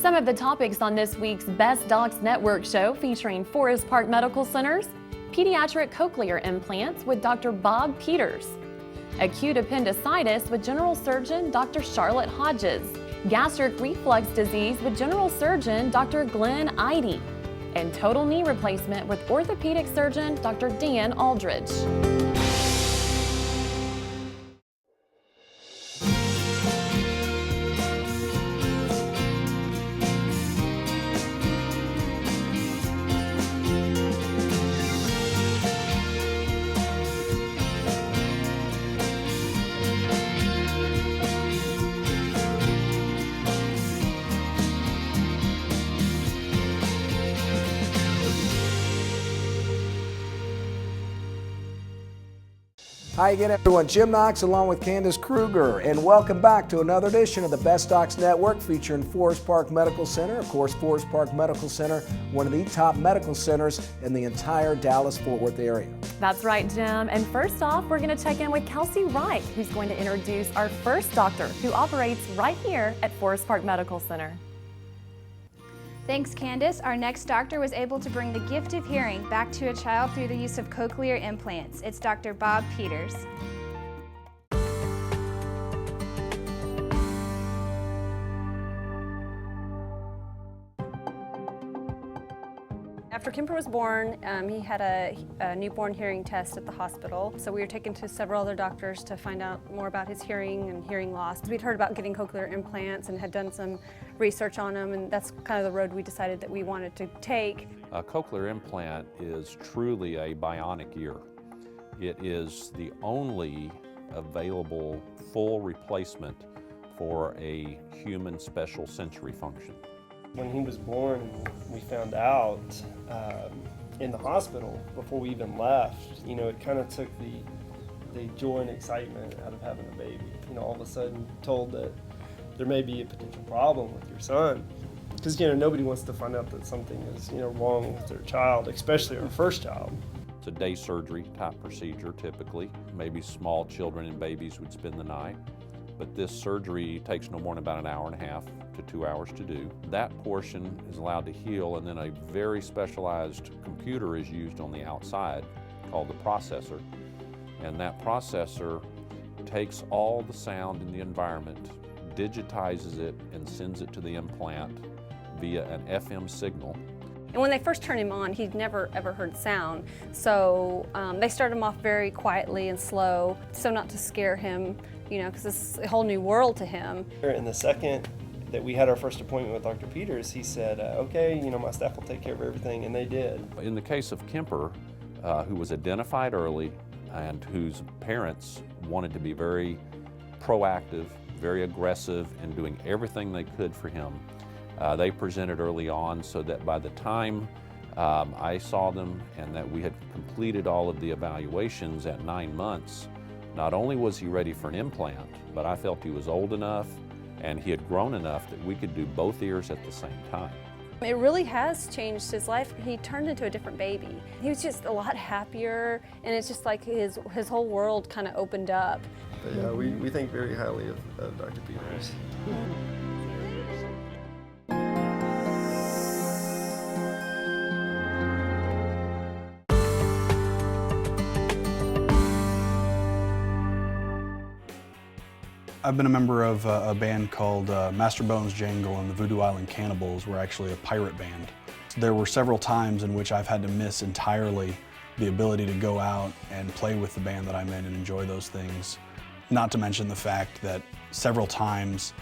Some of the topics on this week's Best Docs Network show featuring Forest Park Medical Center's pediatric cochlear implants with Dr. Bob Peters, acute appendicitis with general surgeon Dr. Charlotte Hodges, gastric reflux disease with general surgeon Dr. Glenn Ihde, and total knee replacement with orthopedic surgeon Dr. Dan Aldrich. Hi again, everyone. Jim Knox along with Candace Kruger, and welcome back to another edition of the Best Docs Network featuring Forest Park Medical Center. Of course, Forest Park Medical Center, one of the top medical centers in the entire Dallas-Fort Worth area. That's right, Jim. And first off, we're going to check in with Kelsey Wright, who's going to introduce our first doctor who operates right here at Forest Park Medical Center. Thanks, Candace. Our next doctor was able to bring the gift of hearing back to a child through the use of cochlear implants. It's Dr. Bob Peters. After Kemper was born, he had a newborn hearing test at the hospital. So we were taken to several other doctors to find out more about his hearing and hearing loss. We'd heard about getting cochlear implants and had done some research on them, and that's kind of the road we decided that we wanted to take. A cochlear implant is truly a bionic ear. It is the only available full replacement for a human special sensory function. When he was born, we found out in the hospital before we even left. You know, it kind of took the joy and excitement out of having a baby. You know, all of a sudden told that there may be a potential problem with your son. Because, you know, nobody wants to find out that something is, you know, wrong with their child, especially our first child. It's a day surgery type procedure typically. Maybe small children and babies would spend the night. But this surgery takes no more than about an hour and a half to 2 hours to do. That portion is allowed to heal, and then a very specialized computer is used on the outside called the processor. And that processor takes all the sound in the environment, digitizes it, and sends it to the implant via an FM signal. And when they first turned him on, he'd never ever heard sound. So they started him off very quietly and slow, so not to scare him, you know, because it's a whole new world to him. And the second that we had our first appointment with Dr. Peters, he said, okay, you know, my staff will take care of everything, and they did. In the case of Kemper, who was identified early and whose parents wanted to be very proactive, very aggressive in doing everything they could for him, they presented early on so that by the time I saw them and that we had completed all of the evaluations at 9 months, not only was he ready for an implant, but I felt he was old enough and he had grown enough that we could do both ears at the same time. It really has changed his life. He turned into a different baby. He was just a lot happier, and it's just like his whole world kind of opened up. But yeah, we think very highly of Dr. Peters. I've been a member of a band called Master Bones Jangle, and the Voodoo Island Cannibals were actually a pirate band. There were several times in which I've had to miss entirely the ability to go out and play with the band that I'm in and enjoy those things. Not to mention the fact that several times,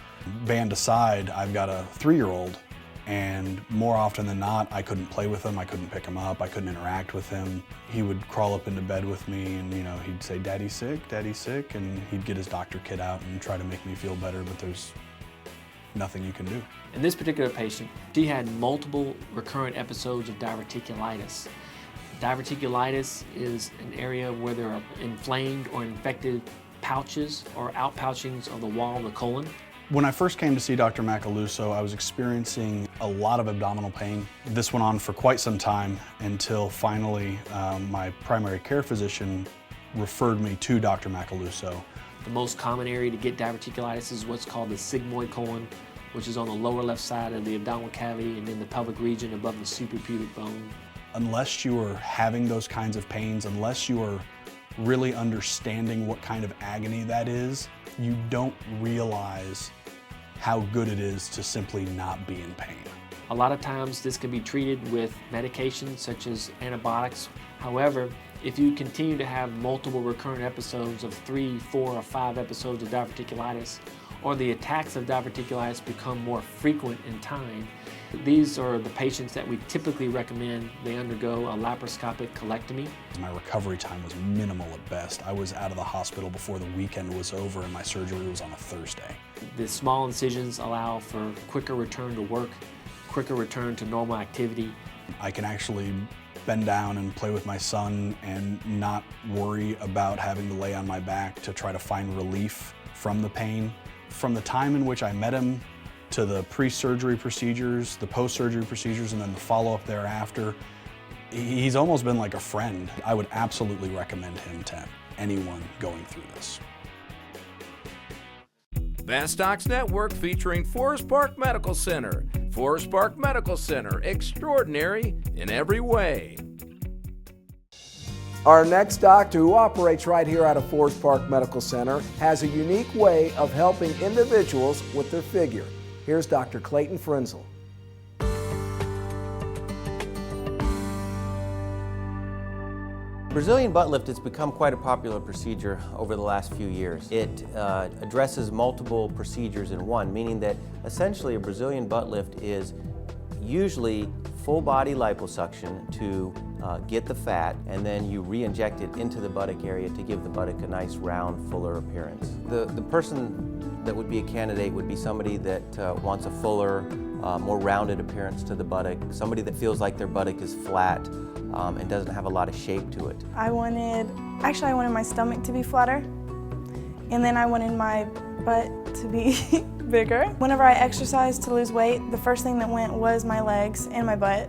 band aside, I've got a 3-year-old, and more often than not, I couldn't play with him, I couldn't pick him up, I couldn't interact with him. He would crawl up into bed with me and, you know, he'd say, "Daddy's sick," and he'd get his doctor kit out and try to make me feel better, but there's nothing you can do. In this particular patient, she had multiple recurrent episodes of diverticulitis. Diverticulitis is an area where there are inflamed or infected pouches or outpouchings of the wall of the colon. When I first came to see Dr. Macaluso, I was experiencing a lot of abdominal pain. This went on for quite some time until finally my primary care physician referred me to Dr. Macaluso. The most common area to get diverticulitis is what's called the sigmoid colon, which is on the lower left side of the abdominal cavity and in the pelvic region above the suprapubic bone. Unless you are having those kinds of pains, unless you are really understanding what kind of agony that is, you don't realize how good it is to simply not be in pain. A lot of times this can be treated with medications such as antibiotics. However, if you continue to have multiple recurrent episodes of 3, 4, or 5 episodes of diverticulitis, or the attacks of diverticulitis become more frequent in time, these are the patients that we typically recommend they undergo a laparoscopic colectomy. My recovery time was minimal at best. I was out of the hospital before the weekend was over and my surgery was on a Thursday. The small incisions allow for quicker return to work, quicker return to normal activity. I can actually bend down and play with my son and not worry about having to lay on my back to try to find relief from the pain. From the time in which I met him to the pre-surgery procedures, the post-surgery procedures, and then the follow-up thereafter, he's almost been like a friend. I would absolutely recommend him to anyone going through this. Best Docs Network featuring Forest Park Medical Center. Forest Park Medical Center, extraordinary in every way. Our next doctor, who operates right here out of Forest Park Medical Center, has a unique way of helping individuals with their figure. Here's Dr. Clayton Frenzel. Brazilian butt lift has become quite a popular procedure over the last few years. It addresses multiple procedures in one, meaning that essentially a Brazilian butt lift is usually full body liposuction to get the fat, and then you re-inject it into the buttock area to give the buttock a nice round, fuller appearance. The person that would be a candidate would be somebody that wants a fuller, more rounded appearance to the buttock, somebody that feels like their buttock is flat and doesn't have a lot of shape to it. I wanted my stomach to be flatter, and then I wanted my butt to be bigger. Whenever I exercised to lose weight, the first thing that went was my legs and my butt,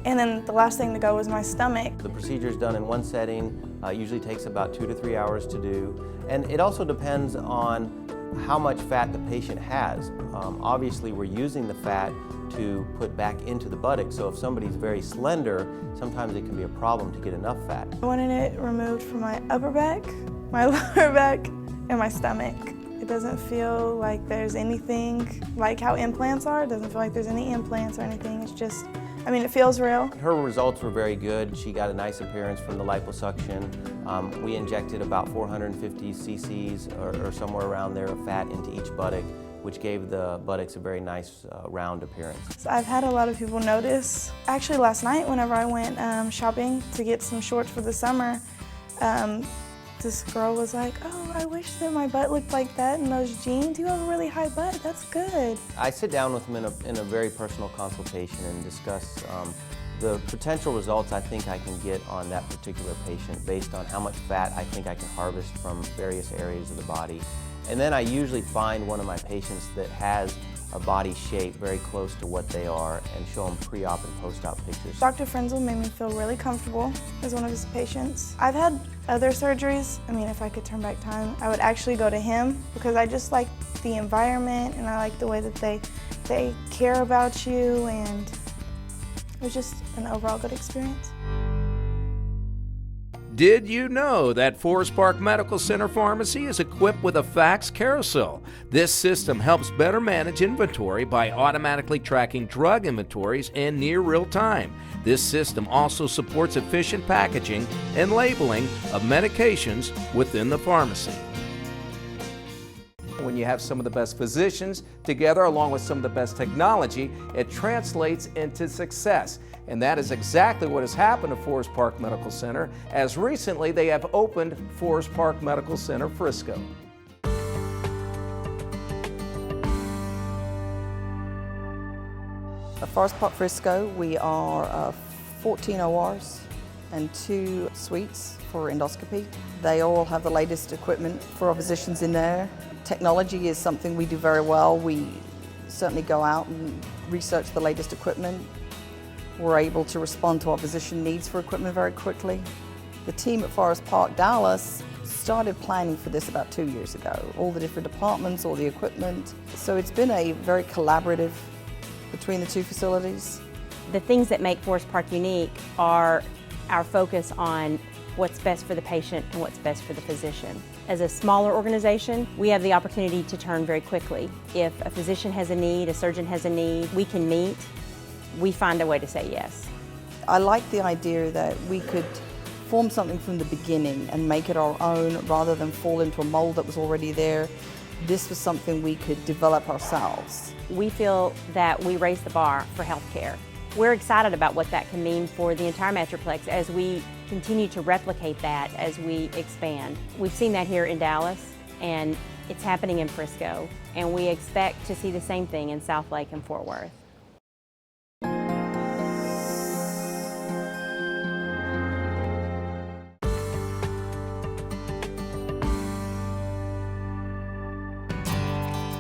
and then the last thing to go was my stomach. The procedure is done in one setting, usually takes about 2 to 3 hours to do, and it also depends on how much fat the patient has. Obviously, we're using the fat to put back into the buttock, so if somebody's very slender, sometimes it can be a problem to get enough fat. I wanted it removed from my upper back, my lower back, and my stomach. It doesn't feel like there's anything like how implants are. It doesn't feel like there's any implants or anything. It's just, I mean, it feels real. Her results were very good. She got a nice appearance from the liposuction. We injected about 450 cc's or somewhere around there of fat into each buttock, which gave the buttocks a very nice round appearance. So I've had a lot of people notice. Actually, last night whenever I went shopping to get some shorts for the summer, this girl was like, "Oh, I wish that my butt looked like that in those jeans. You have a really high butt, that's good." I sit down with them in a very personal consultation and discuss the potential results I think I can get on that particular patient based on how much fat I think I can harvest from various areas of the body. And then I usually find one of my patients that has a body shape very close to what they are and show them pre-op and post-op pictures. Dr. Frenzel made me feel really comfortable as one of his patients. I've had other surgeries. I mean, if I could turn back time, I would actually go to him because I just like the environment and I like the way that they care about you, and it was just an overall good experience. Did you know that Forest Park Medical Center Pharmacy is equipped with a fax carousel? This system helps better manage inventory by automatically tracking drug inventories in near real time. This system also supports efficient packaging and labeling of medications within the pharmacy. When you have some of the best physicians together along with some of the best technology, it translates into success. And that is exactly what has happened at Forest Park Medical Center, as recently they have opened Forest Park Medical Center Frisco. At Forest Park Frisco, we are 14 ORs and 2 suites for endoscopy. They all have the latest equipment for our physicians in there. Technology is something we do very well. We certainly go out and research the latest equipment. We're able to respond to our physician needs for equipment very quickly. The team at Forest Park, Dallas started planning for this about 2 years ago. All the different departments, all the equipment. So it's been a very collaborative between the two facilities. The things that make Forest Park unique are our focus on what's best for the patient and what's best for the physician. As a smaller organization, we have the opportunity to turn very quickly. If a physician has a need, a surgeon has a need, we can meet, we find a way to say yes. I like the idea that we could form something from the beginning and make it our own rather than fall into a mold that was already there. This was something we could develop ourselves. We feel that we raise the bar for healthcare. We're excited about what that can mean for the entire Metroplex as we continue to replicate that as we expand. We've seen that here in Dallas, and it's happening in Frisco, and we expect to see the same thing in Southlake and Fort Worth.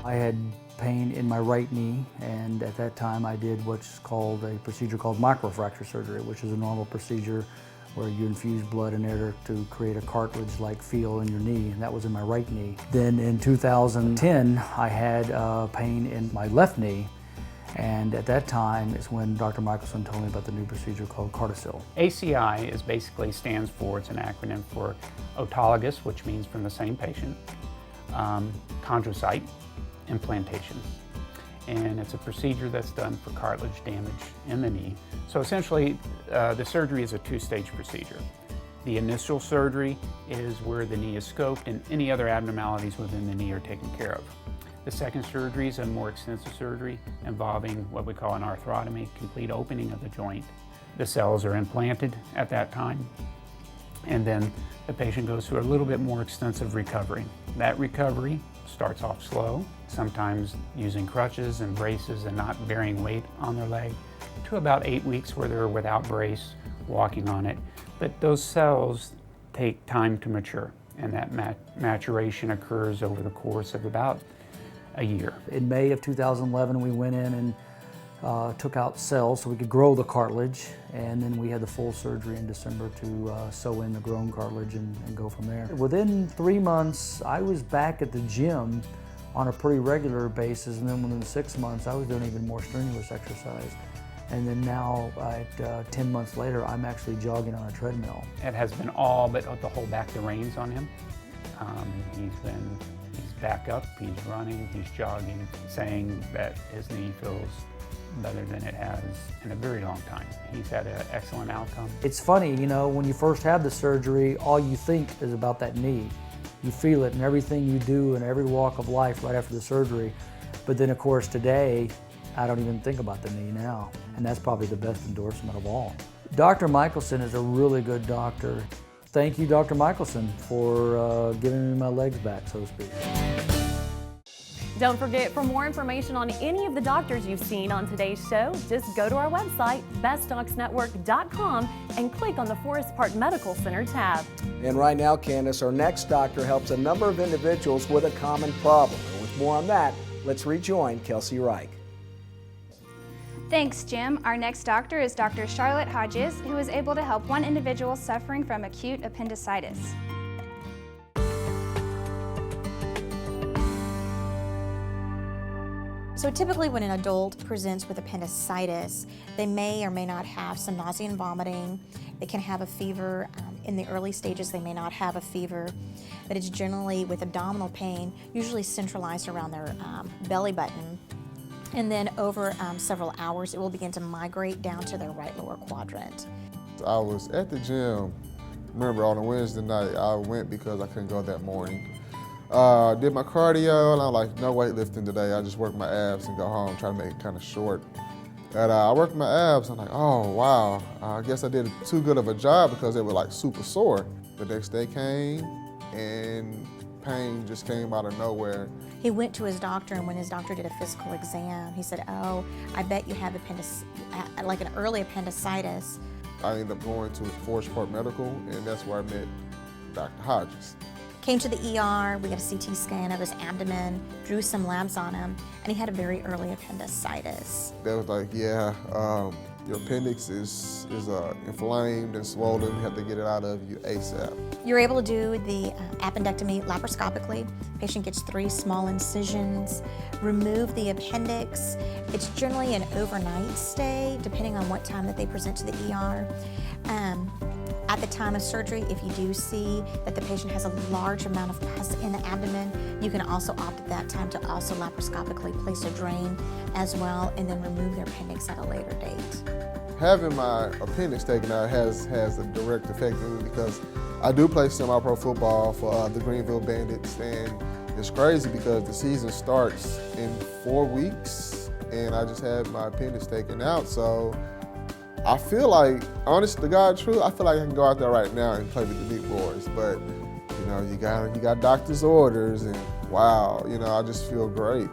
I had pain in my right knee, and at that time I did what's called a procedure called microfracture surgery, which is a normal procedure where you infuse blood in there to create a cartilage-like feel in your knee, and that was in my right knee. Then in 2010, I had pain in my left knee, and at that time is when Dr. Michelson told me about the new procedure called Carticil. ACI is basically stands for, it's an acronym for autologous, which means from the same patient, chondrocyte implantation. And it's a procedure that's done for cartilage damage in the knee. So essentially, the surgery is a two-stage procedure. The initial surgery is where the knee is scoped and any other abnormalities within the knee are taken care of. The second surgery is a more extensive surgery involving what we call an arthrotomy, complete opening of the joint. The cells are implanted at that time, and then the patient goes through a little bit more extensive recovery. That recovery starts off slow, sometimes using crutches and braces and not bearing weight on their leg, to about 8 weeks where they're without brace, walking on it. But those cells take time to mature, and that maturation occurs over the course of about a year. In May of 2011, we went in and took out cells so we could grow the cartilage, and then we had the full surgery in December to sew in the grown cartilage and go from there. Within 3 months, I was back at the gym on a pretty regular basis, and then within 6 months, I was doing even more strenuous exercise. And then now, 10 months later, I'm actually jogging on a treadmill. It has been all but to hold back the reins on him. He's back up, he's running, he's jogging, saying that his knee feels better than it has in a very long time. He's had an excellent outcome. It's funny, you know, when you first have the surgery, all you think is about that knee. You feel it in everything you do in every walk of life right after the surgery. But then, of course, today, I don't even think about the knee now. And that's probably the best endorsement of all. Dr. Michelson is a really good doctor. Thank you, Dr. Michelson, for giving me my legs back, so to speak. Don't forget, for more information on any of the doctors you've seen on today's show, just go to our website, bestdocsnetwork.com, and click on the Forest Park Medical Center tab. And right now, Candace, our next doctor helps a number of individuals with a common problem. And with more on that, let's rejoin Kelsey Reich. Thanks, Jim. Our next doctor is Dr. Charlotte Hodges, who is able to help one individual suffering from acute appendicitis. So typically when an adult presents with appendicitis, they may or may not have some nausea and vomiting. They can have a fever. In the early stages, they may not have a fever, but it's generally with abdominal pain, usually centralized around their belly button. And then over several hours, it will begin to migrate down to their right lower quadrant. I was at the gym, remember on a Wednesday night, I went because I couldn't go that morning. Did my cardio, and I'm like, no weightlifting today. I just work my abs and go home, try to make it kind of short. And I worked my abs, I'm like, oh, wow. I guess I did too good of a job because they were like super sore. The next day came, and pain just came out of nowhere. He went to his doctor, and when his doctor did a physical exam, he said, oh, I bet you have like an early appendicitis. I ended up going to Forest Park Medical, and that's where I met Dr. Hodges. Came to the ER, we got a CT scan of his abdomen, drew some labs on him, and he had a very early appendicitis. They was like, yeah, your appendix is inflamed and swollen, you have to get it out of you ASAP. You're able to do the appendectomy laparoscopically. Patient gets 3 small incisions, remove the appendix. It's generally an overnight stay, depending on what time that they present to the ER. At the time of surgery, if you do see that the patient has a large amount of pus in the abdomen, you can also opt at that time to also laparoscopically place a drain as well, and then remove their appendix at a later date. Having my appendix taken out has a direct effect on me because I do play semi-pro football for the Greenville Bandits, and it's crazy because the season starts in 4 weeks, and I just had my appendix taken out, so I feel like, honest to God, true, I feel like I can go out there right now and play with the big boys, but you know, you got doctor's orders, and wow, you know, I just feel great.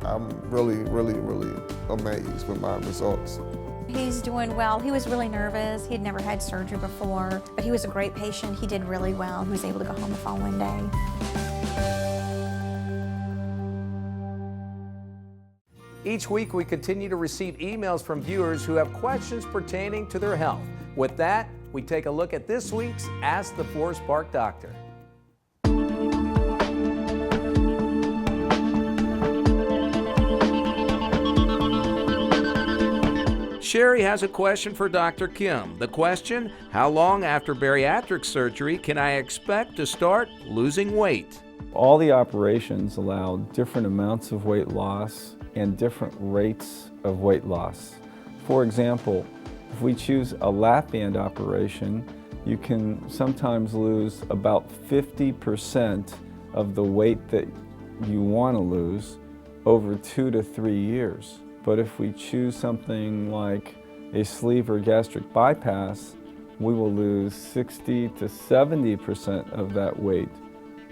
I'm really, really, really amazed with my results. He's doing well. He was really nervous. He had never had surgery before, but he was a great patient. He did really well. He was able to go home the following day. Each week, we continue to receive emails from viewers who have questions pertaining to their health. With that, we take a look at this week's Ask the Forest Park Doctor. Sherry has a question for Dr. Kim. The question, how long after bariatric surgery can I expect to start losing weight? All the operations allow different amounts of weight loss and different rates of weight loss. For example, if we choose a lap band operation, you can sometimes lose about 50% of the weight that you want to lose over 2 to 3 years. But if we choose something like a sleeve or gastric bypass, we will lose 60 to 70% of that weight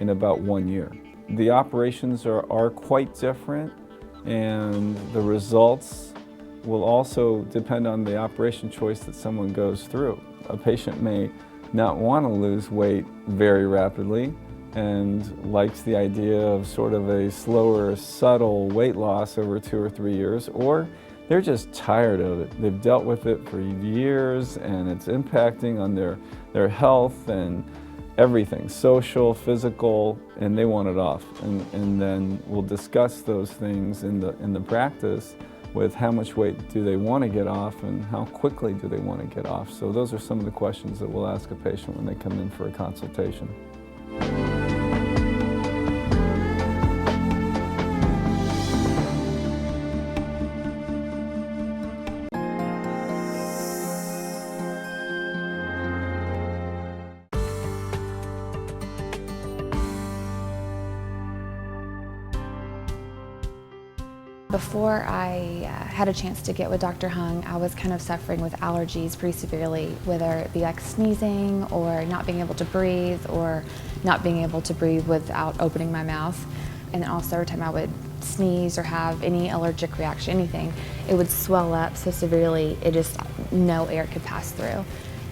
in about 1 year. The operations are quite different, and the results will also depend on the operation choice that someone goes through. A patient may not want to lose weight very rapidly and likes the idea of sort of a slower, subtle weight loss over 2 or 3 years, or they're just tired of it. They've dealt with it for years and it's impacting on their health and everything, social, physical, and they want it off. And then we'll discuss those things in the practice with how much weight do they want to get off and how quickly do they want to get off. So those are some of the questions that we'll ask a patient when they come in for a consultation. Before I had a chance to get with Dr. Hung, I was kind of suffering with allergies pretty severely, whether it be like sneezing or not being able to breathe or not being able to breathe without opening my mouth. And then also every time I would sneeze or have any allergic reaction, anything, it would swell up so severely it just no air could pass through.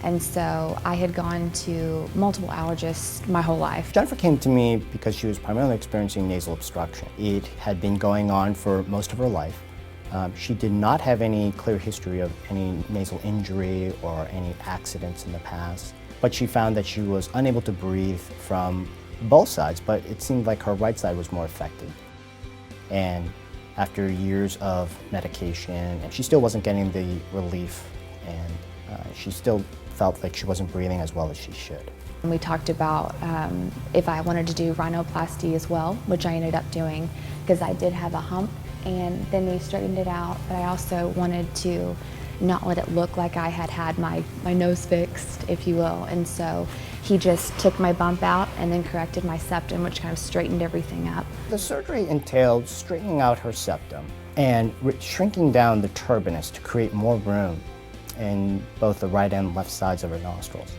And so I had gone to multiple allergists my whole life. Jennifer came to me because she was primarily experiencing nasal obstruction. It had been going on for most of her life. She did not have any clear history of any nasal injury or any accidents in the past, but she found that she was unable to breathe from both sides, but it seemed like her right side was more affected. And after years of medication, and she still wasn't getting the relief, and she still felt like she wasn't breathing as well as she should. We talked about if I wanted to do rhinoplasty as well, which I ended up doing because I did have a hump, and then they straightened it out, but I also wanted to not let it look like I had had my nose fixed, if you will, and so he just took my bump out and then corrected my septum, which kind of straightened everything up. The surgery entailed straightening out her septum and shrinking down the turbinate to create more room in both the right and left sides of her nostrils.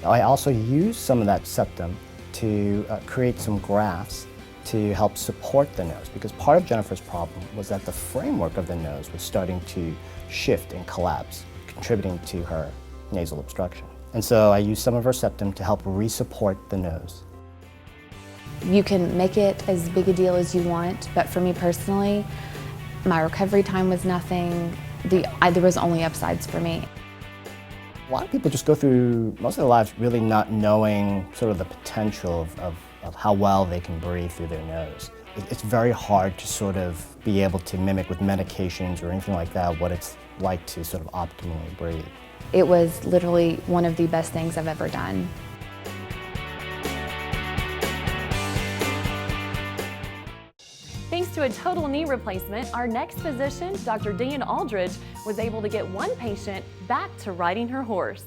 I also used some of that septum to create some grafts to help support the nose, because part of Jennifer's problem was that the framework of the nose was starting to shift and collapse, contributing to her nasal obstruction. And so I used some of her septum to help re-support the nose. You can make it as big a deal as you want, but for me personally, my recovery time was nothing. there was only upsides for me. A lot of people just go through most of their lives really not knowing sort of the potential of how well they can breathe through their nose. It's very hard to sort of be able to mimic with medications or anything like that what it's like to sort of optimally breathe. It was literally one of the best things I've ever done. Thanks to a total knee replacement, our next physician, Dr. Dan Aldrich, was able to get one patient back to riding her horse.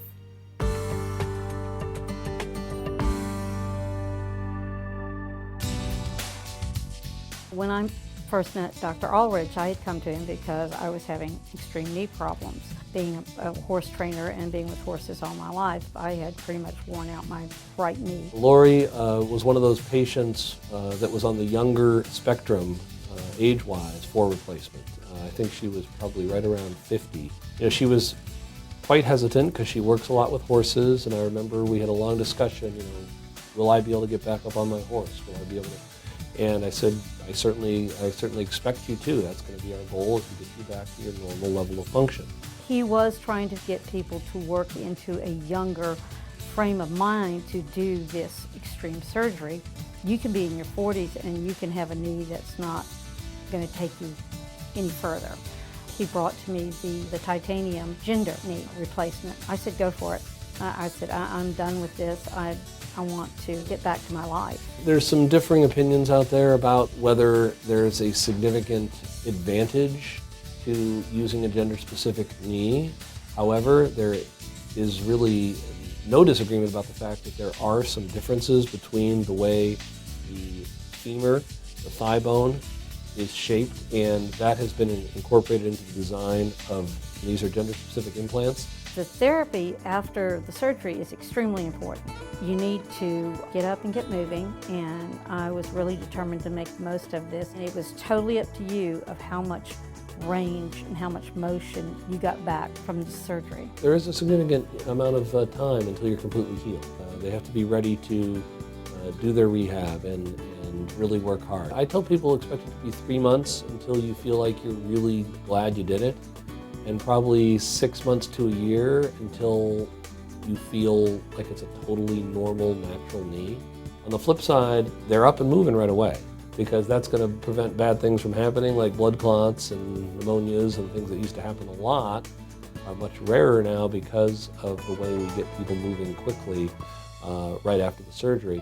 When I first met Dr. Aldrich, I had come to him because I was having extreme knee problems. Being a horse trainer and being with horses all my life, I had pretty much worn out my right knee. Lori was one of those patients that was on the younger spectrum, age-wise, for replacement. I think she was probably right around 50. You know, she was quite hesitant because she works a lot with horses, and I remember we had a long discussion, you know, will I be able to get back up on my horse? Will I be able to? And I said, I certainly expect you to. That's going to be our goal, is to get you back to your normal level of function. He was trying to get people to work into a younger frame of mind to do this extreme surgery. You can be in your 40s and you can have a knee that's not going to take you any further. He brought to me the titanium gender knee replacement. I said, go for it. I said, I'm done with this. I want to get back to my life. There's some differing opinions out there about whether there's a significant advantage to using a gender-specific knee. However, there is really no disagreement about the fact that there are some differences between the way the femur, the thigh bone, is shaped, and that has been incorporated into the design of, these are gender-specific implants. The therapy after the surgery is extremely important. You need to get up and get moving, and I was really determined to make the most of this. And it was totally up to you of how much range and how much motion you got back from the surgery. There is a significant amount of time until you're completely healed. They have to be ready to do their rehab and really work hard. I tell people expect it to be 3 months until you feel like you're really glad you did it, and probably 6 months to a year until you feel like it's a totally normal, natural knee. On the flip side, they're up and moving right away, because that's going to prevent bad things from happening, like blood clots and pneumonias and things that used to happen a lot are much rarer now because of the way we get people moving quickly right after the surgery.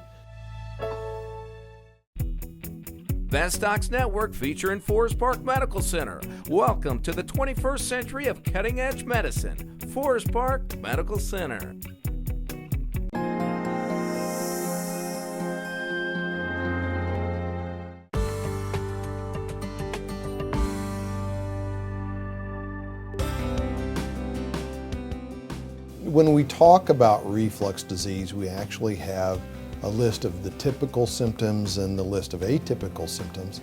Best Docs Network featuring Forest Park Medical Center. Welcome to the 21st century of cutting-edge medicine. Forest Park Medical Center. When we talk about reflux disease, we actually have a list of the typical symptoms and the list of atypical symptoms.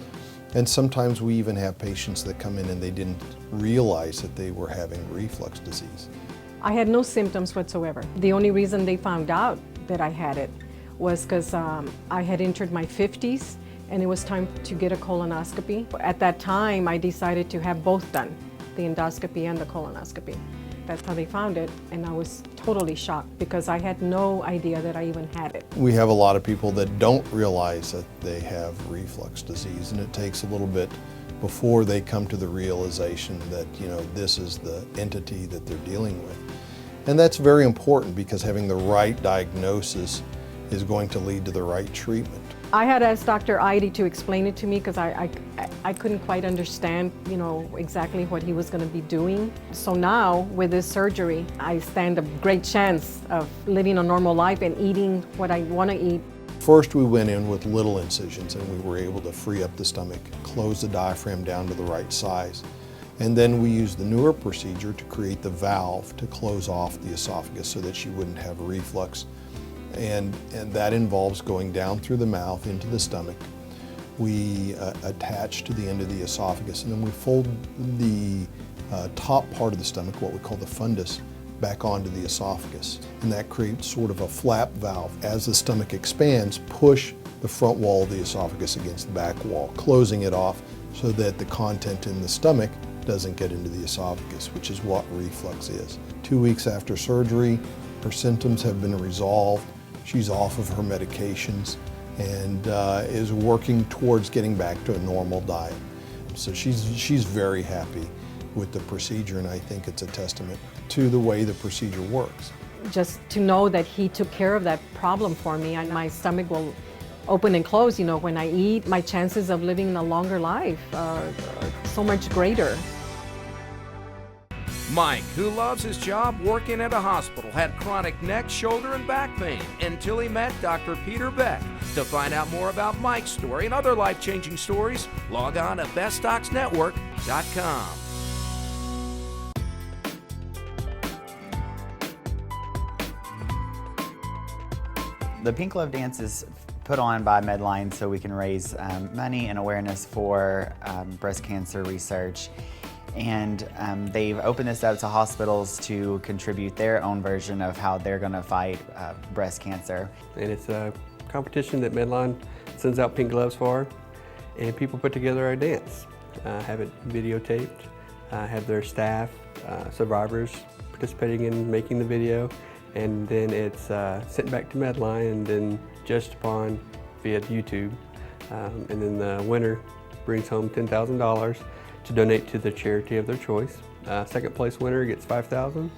And sometimes we even have patients that come in and they didn't realize that they were having reflux disease. I had no symptoms whatsoever. The only reason they found out that I had it was because I had entered my 50s and it was time to get a colonoscopy. At that time, I decided to have both done, the endoscopy and the colonoscopy. That's how they found it, and I was totally shocked because I had no idea that I even had it. We have a lot of people that don't realize that they have reflux disease, and it takes a little bit before they come to the realization that, you know, this is the entity that they're dealing with. And that's very important because having the right diagnosis is going to lead to the right treatment. I had asked Dr. Ihde to explain it to me because I couldn't quite understand, you know, exactly what he was going to be doing. So now, with this surgery, I stand a great chance of living a normal life and eating what I want to eat. First, we went in with little incisions and we were able to free up the stomach, close the diaphragm down to the right size. And then we used the newer procedure to create the valve to close off the esophagus so that she wouldn't have reflux. And that involves going down through the mouth into the stomach. We attach to the end of the esophagus, and then we fold the top part of the stomach, what we call the fundus, back onto the esophagus. And that creates sort of a flap valve. As the stomach expands, push the front wall of the esophagus against the back wall, closing it off so that the content in the stomach doesn't get into the esophagus, which is what reflux is. 2 weeks after surgery, her symptoms have been resolved. She's off of her medications and is working towards getting back to a normal diet. So she's very happy with the procedure, and I think it's a testament to the way the procedure works. Just to know that he took care of that problem for me, and my stomach will open and close, you know, when I eat, my chances of living a longer life are so much greater. Mike, who loves his job working at a hospital, had chronic neck, shoulder, and back pain until he met Dr. Peter Beck. To find out more about Mike's story and other life-changing stories, log on to bestdocsnetwork.com. The Pink Glove Dance is put on by Medline so we can raise money and awareness for breast cancer research. And they've opened this up to hospitals to contribute their own version of how they're going to fight breast cancer. And it's a competition that Medline sends out pink gloves for, and people put together a dance, have it videotaped, have their staff, survivors participating in making the video, and then it's sent back to Medline and then judged upon via YouTube. And then the winner brings home $10,000 to donate to the charity of their choice. Second place winner gets $5,000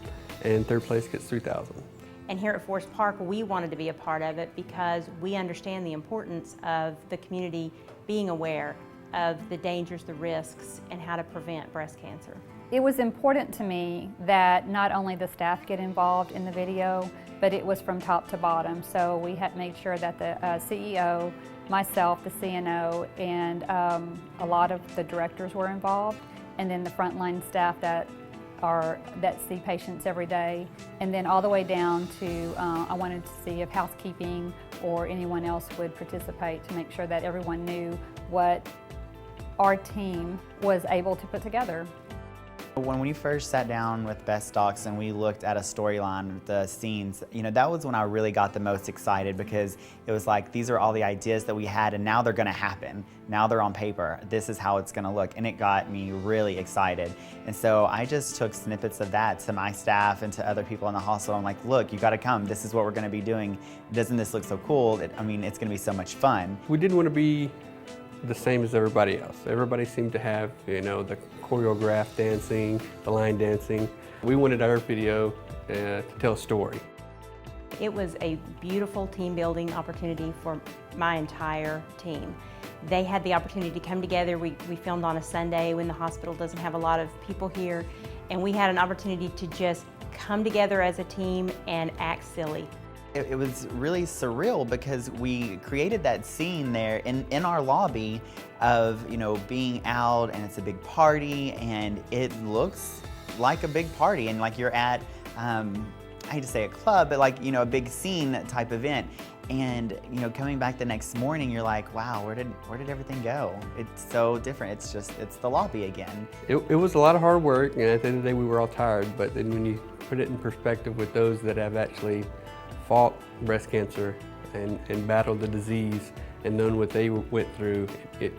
and third place gets $3,000. And here at Forest Park, we wanted to be a part of it because we understand the importance of the community being aware of the dangers, the risks, and how to prevent breast cancer. It was important to me that not only the staff get involved in the video, but it was from top to bottom. So we had made sure that the CEO, myself, the CNO, and a lot of the directors were involved, and then the frontline staff that see patients every day, and then all the way down to I wanted to see if housekeeping or anyone else would participate to make sure that everyone knew what our team was able to put together. When we first sat down with Best Docs and we looked at a storyline, the scenes, you know, that was when I really got the most excited, because it was like, these are all the ideas that we had and now they're gonna happen. Now they're on paper. This is how it's gonna look. And it got me really excited. And so I just took snippets of that to my staff and to other people in the hospital. I'm like, look, you gotta come. This is what we're gonna be doing. Doesn't this look so cool? I mean, it's gonna be so much fun. We didn't want to be the same as everybody else. Everybody seemed to have, you know, the choreographed dancing, the line dancing. We wanted our video to tell a story. It was a beautiful team building opportunity for my entire team. They had the opportunity to come together. We filmed on a Sunday when the hospital doesn't have a lot of people here, and we had an opportunity to just come together as a team and act silly. It was really surreal because we created that scene there in our lobby of, you know, being out and it's a big party and it looks like a big party and like you're at, I hate to say a club, but like, you know, a big scene type event. And, you know, coming back the next morning, you're like, wow, where did everything go? It's so different. It's the lobby again. It was a lot of hard work, and at the end of the day, we were all tired. But then when you put it in perspective with those that have actually fought breast cancer and battled the disease and known what they went through, it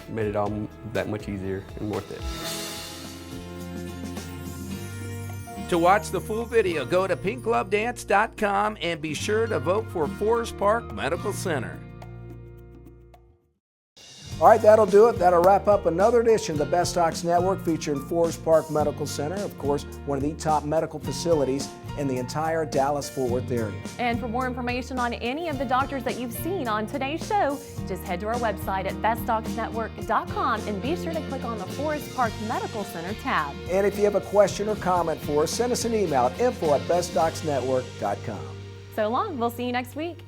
made it all that much easier and worth it. To watch the full video, go to pinkglovedance.com and be sure to vote for Forest Park Medical Center. All right, that'll do it. That'll wrap up another edition of the Best Docs Network featuring Forest Park Medical Center, of course, one of the top medical facilities in the entire Dallas-Fort Worth area. And for more information on any of the doctors that you've seen on today's show, just head to our website at bestdocsnetwork.com and be sure to click on the Forest Park Medical Center tab. And if you have a question or comment for us, send us an email at info@bestdocsnetwork.com. So long. We'll see you next week.